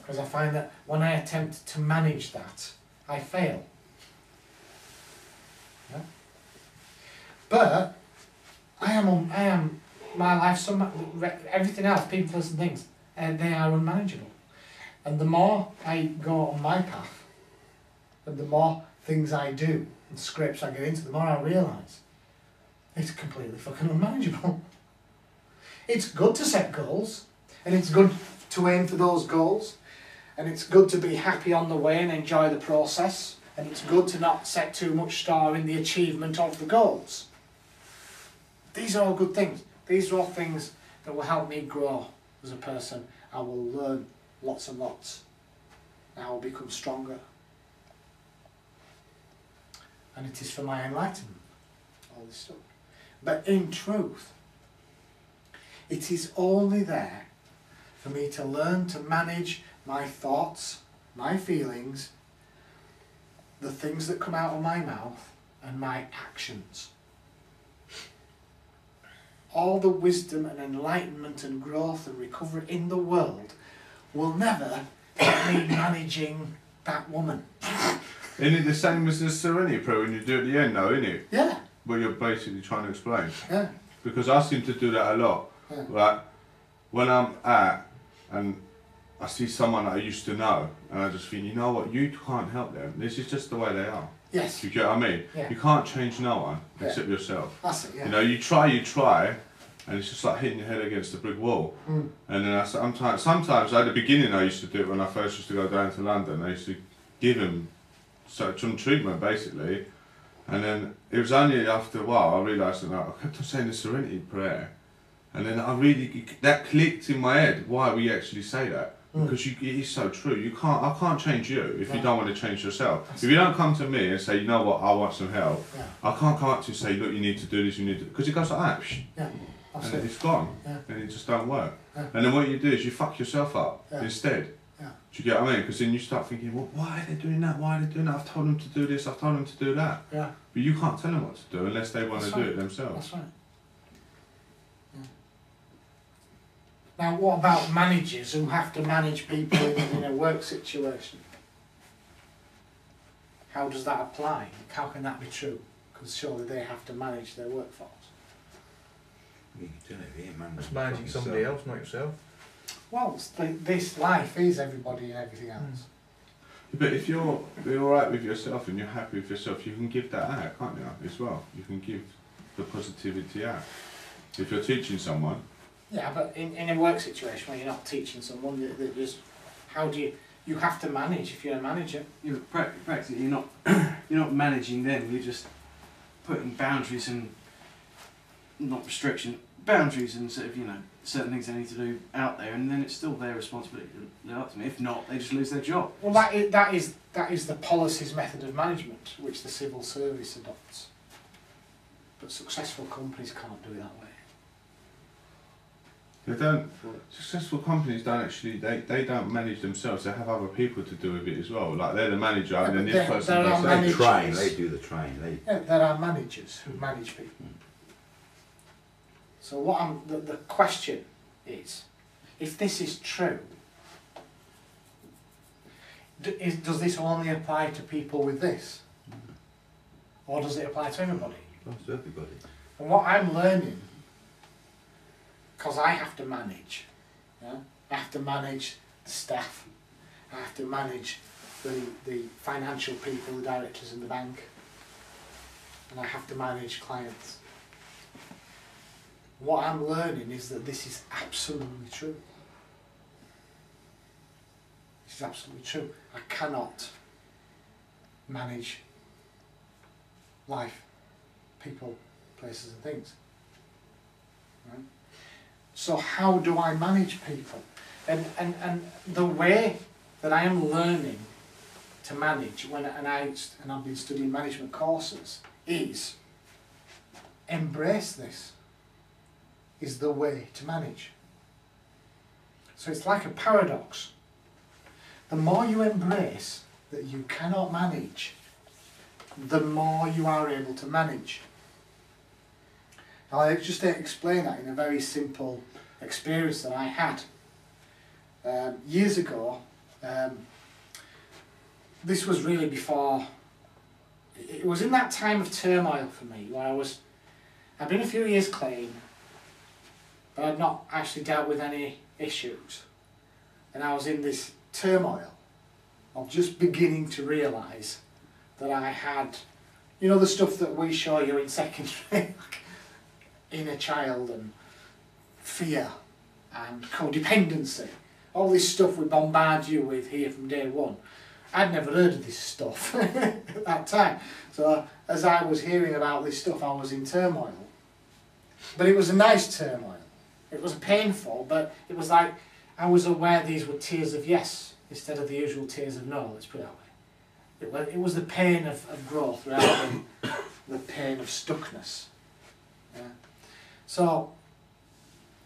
Because I find that when I attempt to manage that, I fail. Yeah? But my life, everything else, people, place and things, they are unmanageable. And the more I go on my path, and the more things I do, and scripts I get into, the more I realise it's completely fucking unmanageable. It's good to set goals, and it's good to aim for those goals, and it's good to be happy on the way and enjoy the process, and it's good to not set too much store in the achievement of the goals. These are all good things. These are all things that will help me grow as a person. I will learn lots and lots. I will become stronger. And it is for my enlightenment, all this stuff. But in truth, it is only there for me to learn to manage my thoughts, my feelings, the things that come out of my mouth, and my actions. All the wisdom and enlightenment and growth and recovery in the world will never get me managing that woman. Isn't it the same as the Serenity Prayer when you do it at the end though, isn't it? Yeah. What you're basically trying to explain. Yeah. Because I seem to do that a lot. Yeah. Like, when I'm at and I see someone that I used to know and I just think, you know what, you can't help them. This is just the way they are. Yes. Do you get what I mean? Yeah. You can't change no one except yourself. That's it, yeah. You know, you try, and it's just like hitting your head against a brick wall. Mm. And then sometimes at the beginning I used to do it when I first used to go down to London. I used to give them some treatment basically, and then it was only after a while I realised that I kept on saying the Serenity Prayer, and then that clicked in my head why we actually say that. Because it is so true. I can't change you if you don't want to change yourself. If you don't come to me and say, you know what, I want some help, I can't come up to you and say, look, you need to do this, you need to, because it goes like that, and then it's gone, and it just don't work. And then what you do is you fuck yourself up instead. Do you get what I mean? Because then you start thinking, well, why are they doing that? Why are they doing that? I've told them to do this, I've told them to do that. Yeah. But you can't tell them what to do unless they want to do it themselves. That's right. Now, what about managers who have to manage people in a work situation? How does that apply? How can that be true? Because surely they have to manage their workforce. You can do it here, man. It's managing somebody else, not yourself. Well, this life is everybody and everything else. But if you're alright with yourself and you're happy with yourself, you can give that out, can't you, as well? You can give the positivity out. If you're teaching someone. Yeah, but in a work situation where you're not teaching someone, that just, how do you have to manage if you're a manager? Practically, you're not managing them. You're just putting boundaries and not restriction, boundaries and sort of certain things they need to do out there, and then it's still their responsibility to look up to me. If not, they just lose their job. Well, that is the policies method of management which the civil service adopts. But successful companies can't do it that way. They don't. Successful companies don't actually. They don't manage themselves. They have other people to do with it as well. Like they're the manager, and then this person does that. They train. They do the train. There are managers who manage people. So the question is, if this is true, does this only apply to people with this, or does it apply to everybody? To everybody. And what I'm learning, because I have to manage, I have to manage the staff, I have to manage the financial people, the directors in the bank, and I have to manage clients. What I'm learning is that this is absolutely true. This is absolutely true. I cannot manage life, people, places and things. Right? So how do I manage people? And the way that I am learning to manage and I've been studying management courses is embrace this is the way to manage. So it's like a paradox. The more you embrace that you cannot manage, the more you are able to manage. I'll just explain that in a very simple experience that I had. Years ago, This was really before, it was in that time of turmoil for me where I'd been a few years clean, but I'd not actually dealt with any issues. And I was in this turmoil of just beginning to realise that I had, you know, the stuff that we show you in secondary, like inner child and fear and codependency, all this stuff we bombard you with here from day one. I'd never heard of this stuff at that time. So as I was hearing about this stuff, I was in turmoil. But it was a nice turmoil. It was painful, but it was like I was aware these were tears of yes instead of the usual tears of no, let's put it that way. It was the pain of growth rather than the pain of stuckness. Yeah. So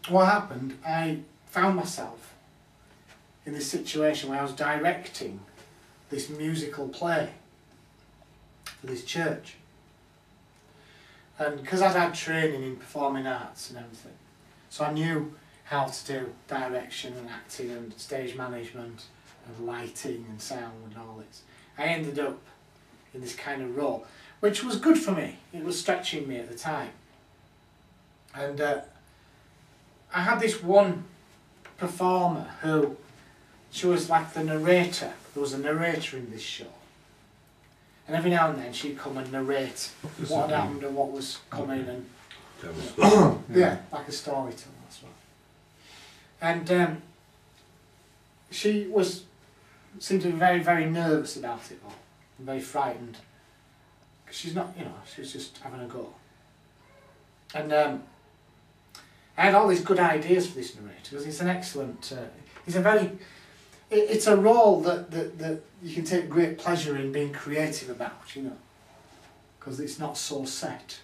what happened, I found myself in this situation where I was directing this musical play for this church. And because I'd had training in performing arts and everything, so I knew how to do direction and acting and stage management and lighting and sound and all this. I ended up in this kind of role, which was good for me. It was stretching me at the time. And I had this one performer who, she was like the narrator. There was a narrator in this show. And every now and then she'd come and narrate what had happened and what was coming and Tell the story. yeah, like a storyteller, that's right. And she seemed to be very, very nervous about it all, and very frightened. Because she's not, you know, she was just having a go. And I had all these good ideas for this narrator, because he's an excellent, it's a role that you can take great pleasure in being creative about, you know, because it's not so set.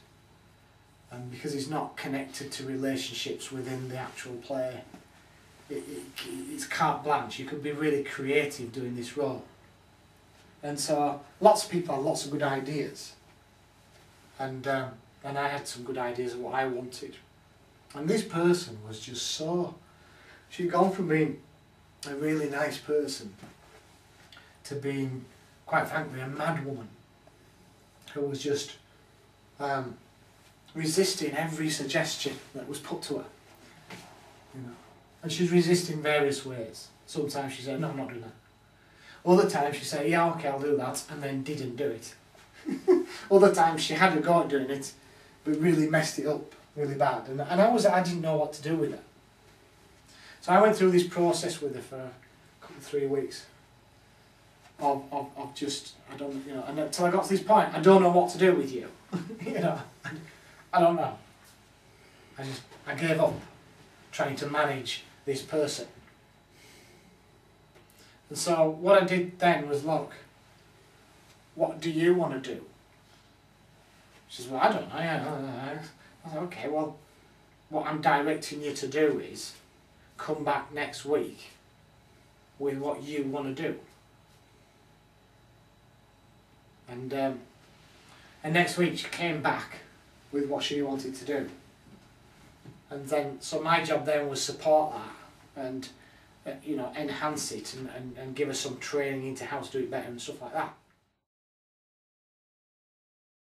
And because it's not connected to relationships within the actual play, it's carte blanche. You could be really creative doing this role. And so lots of people had lots of good ideas. And I had some good ideas of what I wanted. And this person was just so, she'd gone from being a really nice person to being, quite frankly, a mad woman who was just resisting every suggestion that was put to her, you know. And she's resisting various ways. Sometimes she said, no, I'm not doing that. Other times she said, yeah, okay, I'll do that, and then didn't do it. Other times she had a go at doing it, but really messed it up really bad. And I didn't know what to do with it. So I went through this process with her for a couple of 3 weeks of just, I don't, you know, and until I got to this point, I don't know what to do with you. You know, I don't know. I gave up trying to manage this person. And so what I did then was, look, what do you want to do? She says, well, I don't know. I said, okay, well, what I'm directing you to do is come back next week with what you want to do. And next week she came back with what she wanted to do. And then, so my job then was support that and, you know, enhance it and give her some training into how to do it better and stuff like that.